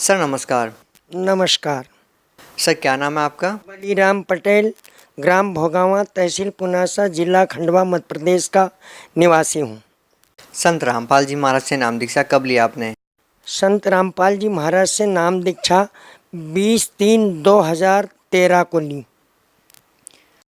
Sir नमस्कार। नमस्कार। Sir क्या नाम है आपका? बलीराम पटेल, ग्राम भोगावा, तहसील पुनासा, जिला खंडवा, मध्य प्रदेश का निवासी हूँ। संत रामपाल जी महाराज से नाम दीक्षा कब लिया आपने? संत रामपाल जी महाराज से नाम दीक्षा 20/3/2013 को ली।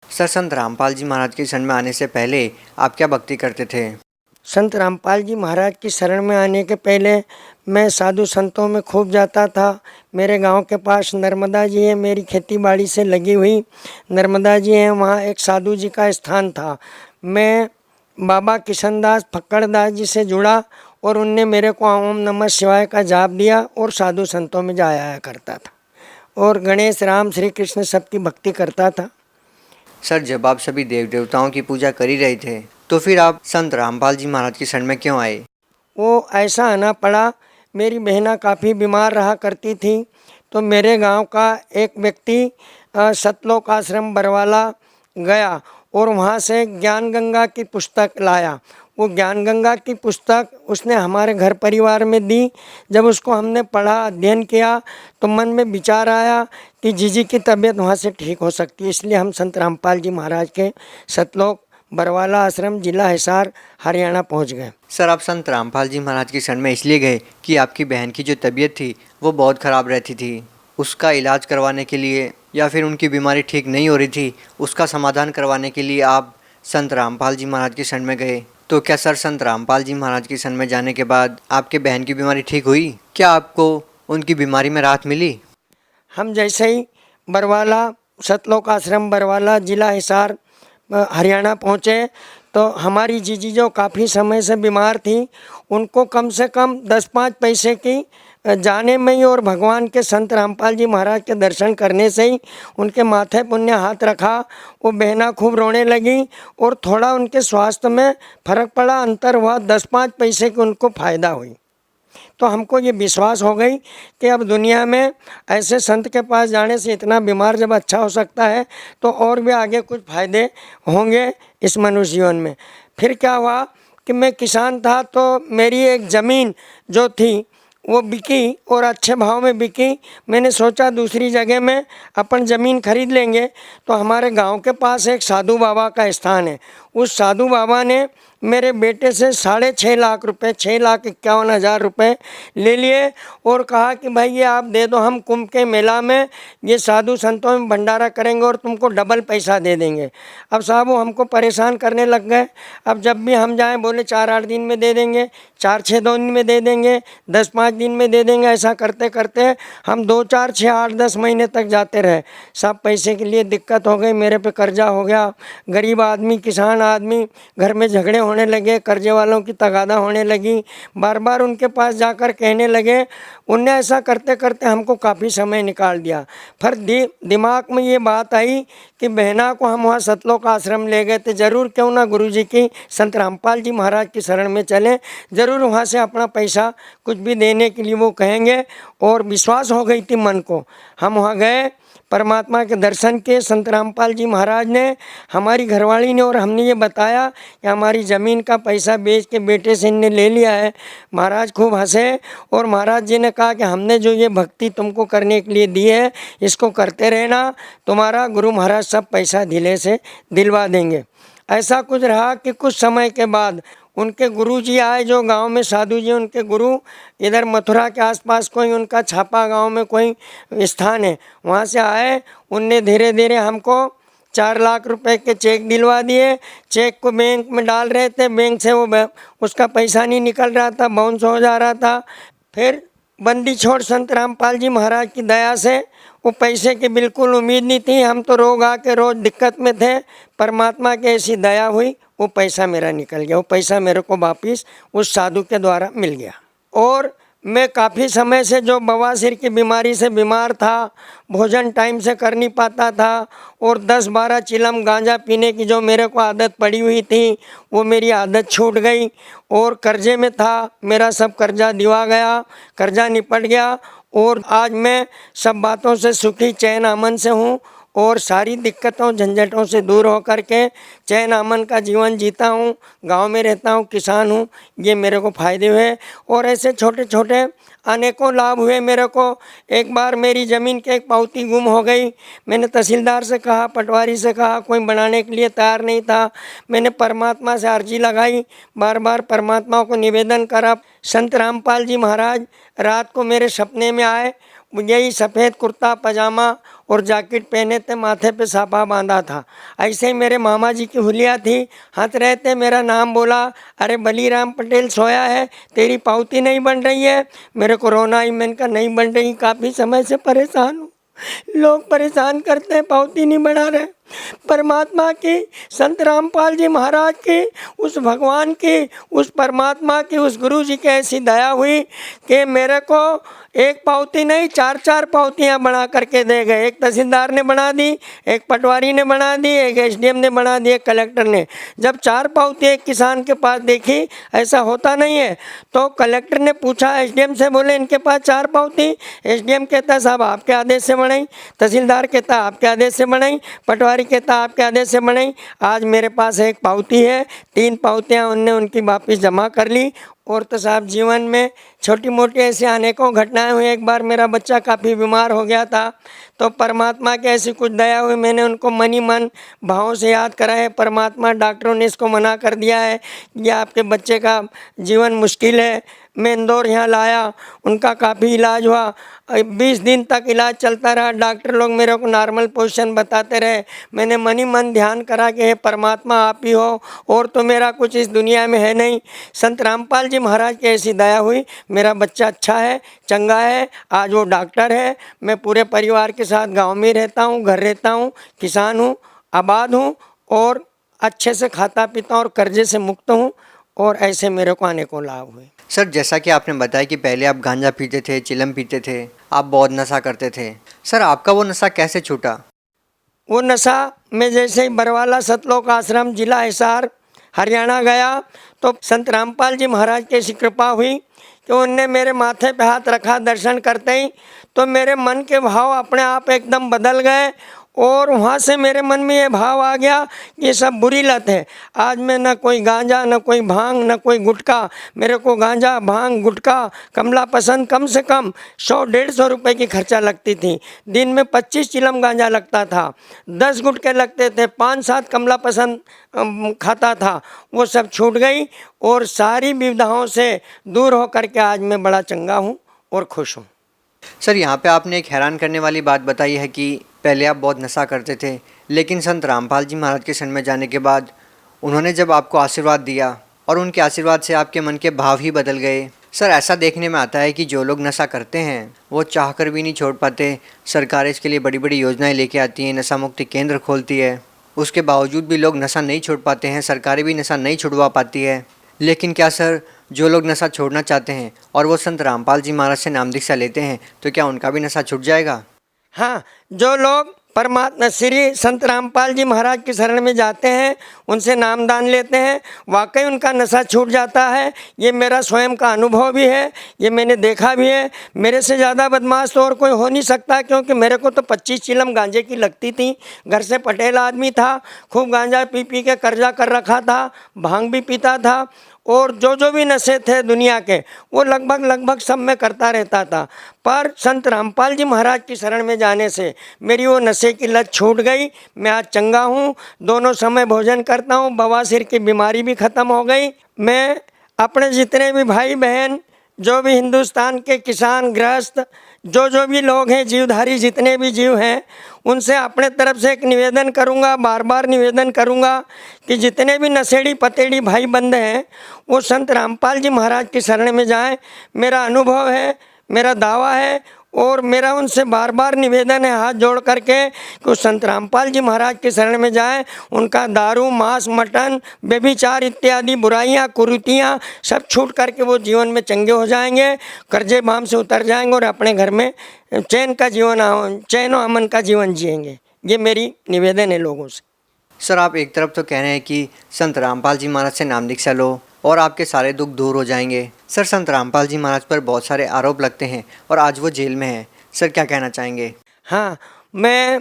सर संत रामपाल जी महाराज के शरण में आने से पहले आप क्या भक्ति करते थे? संत रामपाल जी महाराज की शरण में आने के पहले मैं साधु संतों में खूब जाता था। मेरे गांव के पास नर्मदा जी है, मेरी खेती बाड़ी से लगी हुई नर्मदा जी है, वहाँ एक साधु जी का स्थान था। मैं बाबा किशनदास फक्कड़दास जी से जुड़ा और उनने मेरे को ओम नमः शिवाय का जाप दिया और साधु संतों में जाया आया करता था और गणेश राम श्री कृष्ण सबकी भक्ति करता था। सर जब आप सभी देव देवताओं की पूजा कर ही रहे थे तो फिर आप संत रामपाल जी महाराज की शरण में क्यों आए? वो ऐसा आना पड़ा, मेरी बहना काफ़ी बीमार रहा करती थी तो मेरे गांव का एक व्यक्ति सतलोक आश्रम बरवाला गया और वहाँ से ज्ञान गंगा की पुस्तक लाया। वो ज्ञान गंगा की पुस्तक उसने हमारे घर परिवार में दी। जब उसको हमने पढ़ा, अध्ययन किया तो मन में विचार आया कि जीजी की तबीयत वहाँ से ठीक हो सकती है, इसलिए हम संत रामपाल जी महाराज के सतलोक बरवाला आश्रम, जिला हिसार, हरियाणा पहुँच गए। सर आप संत रामपाल जी महाराज की शरण में इसलिए गए कि आपकी बहन की जो तबीयत थी वो बहुत ख़राब रहती थी, उसका इलाज करवाने के लिए या फिर उनकी बीमारी ठीक नहीं हो रही थी उसका समाधान करवाने के लिए आप संत रामपाल जी महाराज की शरण में गए। तो क्या सर संत रामपाल जी महाराज की शरण में जाने के बाद आपके बहन की बीमारी ठीक हुई? क्या आपको उनकी बीमारी में राहत मिली? हम जैसे ही बरवाला सतलोक आश्रम बरवाला, जिला हिसार, हरियाणा पहुँचे तो हमारी जीजी जो काफ़ी समय से बीमार थी उनको कम से कम 10-5 पैसे की जाने में ही और भगवान के संत रामपाल जी महाराज के दर्शन करने से ही उनके माथे पुण्य हाथ रखा। वो बहना खूब रोने लगी और थोड़ा उनके स्वास्थ्य में फर्क पड़ा, अंतर हुआ, 10-5 पैसे की उनको फ़ायदा हुई। तो हमको ये विश्वास हो गई कि अब दुनिया में ऐसे संत के पास जाने से इतना बीमार जब अच्छा हो सकता है तो और भी आगे कुछ फ़ायदे होंगे इस मनुष्य जीवन में। फिर क्या हुआ कि मैं किसान था तो मेरी एक ज़मीन जो थी वो बिकी और अच्छे भाव में बिकी। मैंने सोचा दूसरी जगह में अपन ज़मीन खरीद लेंगे। तो हमारे गांव के पास एक साधु बाबा का स्थान है, उस साधु बाबा ने मेरे बेटे से 6.5 लाख रुपए, 6,51,000 रुपये ले लिए और कहा कि भाई ये आप दे दो, हम कुंभ के मेला में ये साधु संतों में भंडारा करेंगे और तुमको डबल पैसा दे देंगे। अब साहब वो हमको परेशान करने लग गए। अब जब भी हम जाएं बोले 4-8 दिन में दे देंगे, 4-6 दिन में दे देंगे, 10-5 दिन में दे देंगे। ऐसा करते करते हम 2-4-6-8-10 महीने तक जाते रहे। सब पैसे के लिए दिक्कत हो गई, मेरे पे कर्जा हो गया। गरीब आदमी, किसान आदमी, घर में झगड़े होने लगे, कर्जे वालों की तगादा होने लगी। बार बार उनके पास जाकर कहने लगे। उनने ऐसा करते करते हमको काफ़ी समय निकाल दिया। फिर दिमाग में ये बात आई कि बहना को हम वहाँ सतलोक आश्रम ले गए थे, ज़रूर क्यों ना गुरुजी की, संत रामपाल जी महाराज की शरण में चलें, ज़रूर वहाँ से अपना पैसा कुछ भी देने के लिए वो कहेंगे। और विश्वास हो गई थी मन को। हम वहाँ गए, परमात्मा के दर्शन किए। संत रामपाल जी महाराज ने, हमारी घरवाली ने और हमने ये बताया कि हमारी ज़मीन का पैसा बेच के बेटे से इनने ले लिया है। महाराज खूब हंसे और महाराज जी ने कहा कि हमने जो ये भक्ति तुमको करने के लिए दी है इसको करते रहना, तुम्हारा गुरु महाराज सब पैसा ढीले से दिलवा देंगे। ऐसा कुछ रहा कि कुछ समय के बाद उनके गुरु जी आए, जो गांव में साधु जी, उनके गुरु इधर मथुरा के आसपास कोई उनका छापा गांव में कोई स्थान है, वहाँ से आए। उनने धीरे धीरे हमको 4 लाख रुपए के चेक दिलवा दिए। चेक को बैंक में डाल रहे थे, बैंक से वो उसका पैसा नहीं निकल रहा था, बाउंस हो जा रहा था। फिर बंदी छोड़ संत रामपाल जी महाराज की दया से वो पैसे की बिल्कुल उम्मीद नहीं थी, हम तो रोग आके रोज़ दिक्कत में थे। परमात्मा की ऐसी दया हुई, वो पैसा मेरा निकल गया। वो पैसा मेरे को वापिस उस साधु के द्वारा मिल गया। और मैं काफ़ी समय से जो बवासीर की बीमारी से बीमार था, भोजन टाइम से कर नहीं पाता था और 10-12 चिलम गांजा पीने की जो मेरे को आदत पड़ी हुई थी वो मेरी आदत छूट गई। और कर्जे में था, मेरा सब कर्जा दिवा गया, कर्जा निपट गया और आज मैं सब बातों से सुखी, चैन, अमन से हूँ। और सारी दिक्कतों झंझटों से दूर होकर के चैन अमन का जीवन जीता हूँ। गांव में रहता हूँ, किसान हूँ, ये मेरे को फ़ायदे हुए। और ऐसे छोटे छोटे अनेकों लाभ हुए मेरे को। एक बार मेरी ज़मीन की एक पावती गुम हो गई। मैंने तहसीलदार से कहा, पटवारी से कहा, कोई बनाने के लिए तैयार नहीं था। मैंने परमात्मा से अर्जी लगाई, बार बार परमात्मा को निवेदन करा। संत रामपाल जी महाराज रात को मेरे सपने में आए। यही सफ़ेद कुर्ता पजामा और जैकेट पहने थे, माथे पे साफा बांधा था। ऐसे ही मेरे मामा जी की हुलिया थी, हंस रहे थे, मेरा नाम बोला, अरे बलीराम पटेल सोया है, तेरी पावती नहीं बन रही है। मेरे को रोना आई, मैंने कहा नहीं बन रही, काफ़ी समय से परेशान हूँ, लोग परेशान करते हैं, पावती नहीं बना रहे। परमात्मा की, संत रामपाल जी महाराज की, उस भगवान की, उस परमात्मा की, उस गुरु जी की ऐसी दया हुई कि मेरे को एक पावती नहीं, चार चार पावतियाँ बना करके दे गए। एक तहसीलदार ने बना दी, एक पटवारी ने बना दी, एक एसडीएम ने बना दी, एक कलेक्टर ने। जब चार पावती एक किसान के पास देखी, ऐसा होता नहीं है, तो कलेक्टर ने पूछा एसडीएम से, बोले इनके पास चार पावती। एसडीएम कहता साहब आपके आदेश से बनाई, तहसीलदार कहता आपके आदेश से बनाई, पटवारी कहता आपके आदेश से बनाई। आज मेरे पास एक पावती है, 3 पावतियाँ उनने उनकी वापस जमा कर ली। और तो साहब जीवन में छोटी मोटी ऐसी अनेकों घटनाएं हुई। एक बार मेरा बच्चा काफ़ी बीमार हो गया था, तो परमात्मा की ऐसी कुछ दया हुई, मैंने उनको मनी मन भावों से याद करा है। परमात्मा, डॉक्टरों ने इसको मना कर दिया है कि आपके बच्चे का जीवन मुश्किल है। मैं इंदौर यहाँ लाया, उनका काफ़ी इलाज हुआ, 20 दिन तक इलाज चलता रहा। डॉक्टर लोग मेरे को नॉर्मल पोजीशन बताते रहे। मैंने मनी मन ध्यान करा कि हे परमात्मा आप ही हो, और तो मेरा कुछ इस दुनिया में है नहीं। संत रामपाल जी महाराज की ऐसी दया हुई, मेरा बच्चा अच्छा है, चंगा है, आज वो डॉक्टर है। मैं पूरे परिवार के साथ गाँव में रहता हूँ, घर रहता हूँ, किसान हूँ, आबाद हूँ, और अच्छे से खाता पीता हूँ और कर्जे से मुक्त हूँ। और ऐसे मेरे को अनेकों लाभ हुए। सर जैसा कि आपने बताया कि पहले आप गांजा पीते थे, चिलम पीते थे, आप बहुत नशा करते थे। सर आपका वो नशा कैसे छूटा? वो नशा मैं जैसे ही बरवाला सतलोक आश्रम जिला हिसार हरियाणा गया, तो संत रामपाल जी महाराज की ऐसी कृपा हुई कि उनने मेरे माथे पे हाथ रखा दर्शन करते ही, तो मेरे मन के भाव अपने आप एकदम बदल गए। और वहाँ से मेरे मन में ये भाव आ गया कि ये सब बुरी लत है। आज मैं न कोई गांजा, न कोई भांग, न कोई गुटखा। मेरे को गांजा, भांग, गुटखा, कमला पसंद कम से कम 100-150 रुपए की खर्चा लगती थी। दिन में 25 चिलम गांजा लगता था, 10 गुटके लगते थे, 5-7 कमला पसंद खाता था। वो सब छूट गई और सारी विविधाओं से दूर होकर के आज मैं बड़ा चंगा हूँ और खुश हूँ। सर यहाँ पे आपने एक हैरान करने वाली बात बताई है कि पहले आप बहुत नशा करते थे, लेकिन संत रामपाल जी महाराज के शरण में जाने के बाद उन्होंने जब आपको आशीर्वाद दिया और उनके आशीर्वाद से आपके मन के भाव ही बदल गए। सर ऐसा देखने में आता है कि जो लोग नशा करते हैं वो चाहकर भी नहीं छोड़ पाते। सरकार इसके लिए बड़ी बड़ी योजनाएं लेके आती है, नशा मुक्ति केंद्र खोलती है, उसके बावजूद भी लोग नशा नहीं छोड़ पाते हैं, सरकारें भी नशा नहीं छुड़वा पाती है। लेकिन क्या सर जो लोग नशा छोड़ना चाहते हैं और वो संत रामपाल जी महाराज से नाम दीक्षा लेते हैं तो क्या उनका भी नशा छूट जाएगा? हाँ, जो लोग परमात्मा श्री संत रामपाल जी महाराज की शरण में जाते हैं, उनसे नामदान लेते हैं, वाकई उनका नशा छूट जाता है। ये मेरा स्वयं का अनुभव भी है, ये मैंने देखा भी है। मेरे से ज़्यादा बदमाश तो और कोई हो नहीं सकता, क्योंकि मेरे को तो 25 चिलम गांजे की लगती थी। घर से पटेल आदमी था, खूब गांजा पी पी के कर्जा कर रखा था, भांग भी पीता था, और जो भी नशे थे दुनिया के वो लगभग सब मैं करता रहता था। पर संत रामपाल जी महाराज की शरण में जाने से मेरी वो नशे की लत छूट गई। मैं आज चंगा हूँ, दोनों समय भोजन करता हूँ, बवासीर की बीमारी भी ख़त्म हो गई। मैं अपने जितने भी भाई बहन, जो भी हिंदुस्तान के किसान गृहस्थ, जो भी लोग हैं, जीवधारी जितने भी जीव हैं, उनसे अपने तरफ से एक निवेदन करूंगा, बार बार निवेदन करूंगा कि जितने भी नशेड़ी पतेड़ी भाई बंद हैं वो संत रामपाल जी महाराज की शरण में जाएं। मेरा अनुभव है, मेरा दावा है, और मेरा उनसे बार बार निवेदन है हाथ जोड़ करके कि संत रामपाल जी महाराज की शरण में जाएं। उनका दारू, मांस, मटन, व्यभिचार इत्यादि बुराइयां, कुरीतियां सब छूट करके वो जीवन में चंगे हो जाएंगे, कर्जे बाम से उतर जाएंगे और अपने घर में चैन और अमन का जीवन जिएंगे। ये मेरी निवेदन है लोगों से। सर आप एक तरफ तो कह रहे हैं कि संत रामपाल जी महाराज से नाम दीक्षा लो और आपके सारे दुख दूर हो जाएंगे। सर संत रामपाल जी महाराज पर बहुत सारे आरोप लगते हैं और आज वो जेल में हैं। सर क्या कहना चाहेंगे? हाँ, मैं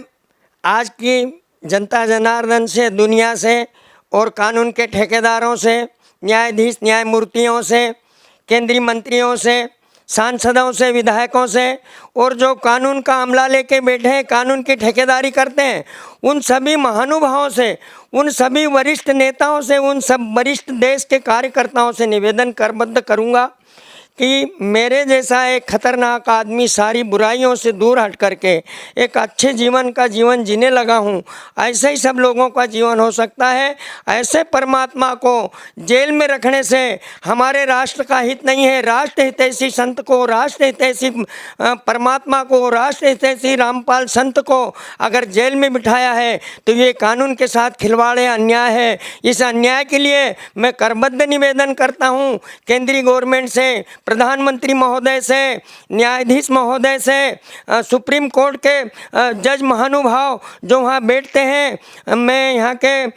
आज की जनता जनार्दन से, दुनिया से और कानून के ठेकेदारों से, न्यायाधीश न्यायमूर्तियों से, केंद्रीय मंत्रियों से, सांसदों से, विधायकों से और जो कानून का अमला लेके बैठे हैं, कानून की ठेकेदारी करते हैं, उन सभी महानुभावों से, उन सभी वरिष्ठ नेताओं से, उन सब वरिष्ठ देश के कार्यकर्ताओं से निवेदन करबद्ध करूँगा कि मेरे जैसा एक खतरनाक आदमी सारी बुराइयों से दूर हट करके एक अच्छे जीवन का जीवन जीने लगा हूँ, ऐसे ही सब लोगों का जीवन हो सकता है। ऐसे परमात्मा को जेल में रखने से हमारे राष्ट्र का हित नहीं है। राष्ट्र हितैषी संत को, राष्ट्र हितैषी परमात्मा को, राष्ट्र हितैषी रामपाल संत को अगर जेल में बिठाया है तो ये कानून के साथ खिलवाड़ है, अन्याय है। इस अन्याय के लिए मैं करबद्ध निवेदन करता हूँ केंद्रीय गवर्नमेंट से, प्रधानमंत्री महोदय से, न्यायाधीश महोदय से, सुप्रीम कोर्ट के जज महानुभाव जो वहाँ बैठते हैं, मैं यहाँ के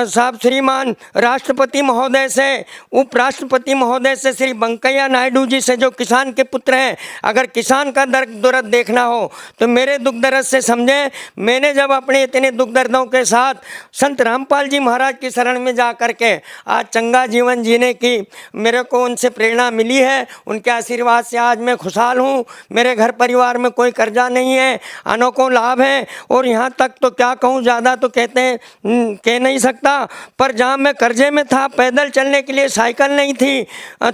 साहब श्रीमान राष्ट्रपति महोदय से, उपराष्ट्रपति महोदय से, श्री वेंकैया नायडू जी से जो किसान के पुत्र हैं, अगर किसान का दर्द देखना हो तो मेरे दुख दर्द से समझें। मैंने जब अपने इतने दुख दर्दों के साथ संत रामपाल जी महाराज की शरण में जा कर के आज चंगा जीवन जीने की मेरे को उनसे प्रेरणा मिली है, उनके आशीर्वाद से आज मैं खुशहाल हूँ। मेरे घर परिवार में कोई कर्जा नहीं है, अनोखों लाभ हैं और यहाँ तक तो क्या कहूँ, ज़्यादा तो कहते हैं कह नहीं सकता, पर जहाँ मैं कर्जे में था, पैदल चलने के लिए साइकिल नहीं थी,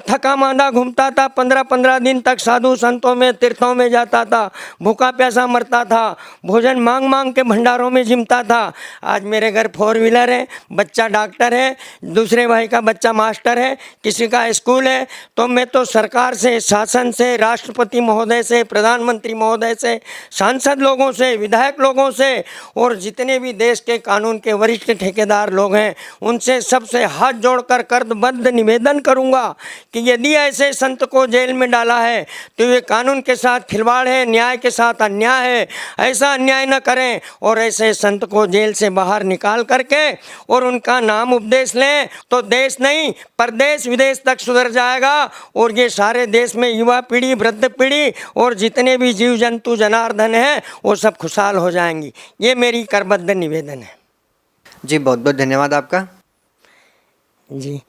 थका मांदा घूमता था, 15-15 दिन तक साधु संतों में, तीर्थों में जाता था, भूखा प्यासा मरता था, भोजन मांग मांग के भंडारों में जिमता था। आज मेरे घर 4 व्हीलर है, बच्चा डॉक्टर है, दूसरे भाई का बच्चा मास्टर है, किसी का स्कूल है। तो मैं तो सरकार से, शासन से, राष्ट्रपति महोदय से, प्रधानमंत्री महोदय से, सांसद लोगों से, विधायक लोगों से और जितने भी देश के कानून के वरिष्ठ ठेकेदार लोग हैं, उनसे सबसे हाथ जोड़कर करबद्ध निवेदन करूंगा कि यदि ऐसे संत को जेल में डाला है तो ये कानून के साथ खिलवाड़ है, न्याय के साथ अन्याय है। ऐसा अन्याय न करें और ऐसे संत को जेल से बाहर निकाल करके और उनका नाम उपदेश लें तो देश नहीं, प्रदेश विदेश तक सुधर जाएगा और ये सारे देश में युवा पीढ़ी, वृद्ध पीढ़ी और जितने भी जीव जंतु जनार्दन हैं वो सब खुशहाल हो जाएंगी। ये मेरी करबद्ध निवेदन है। जी बहुत बहुत धन्यवाद आपका। जी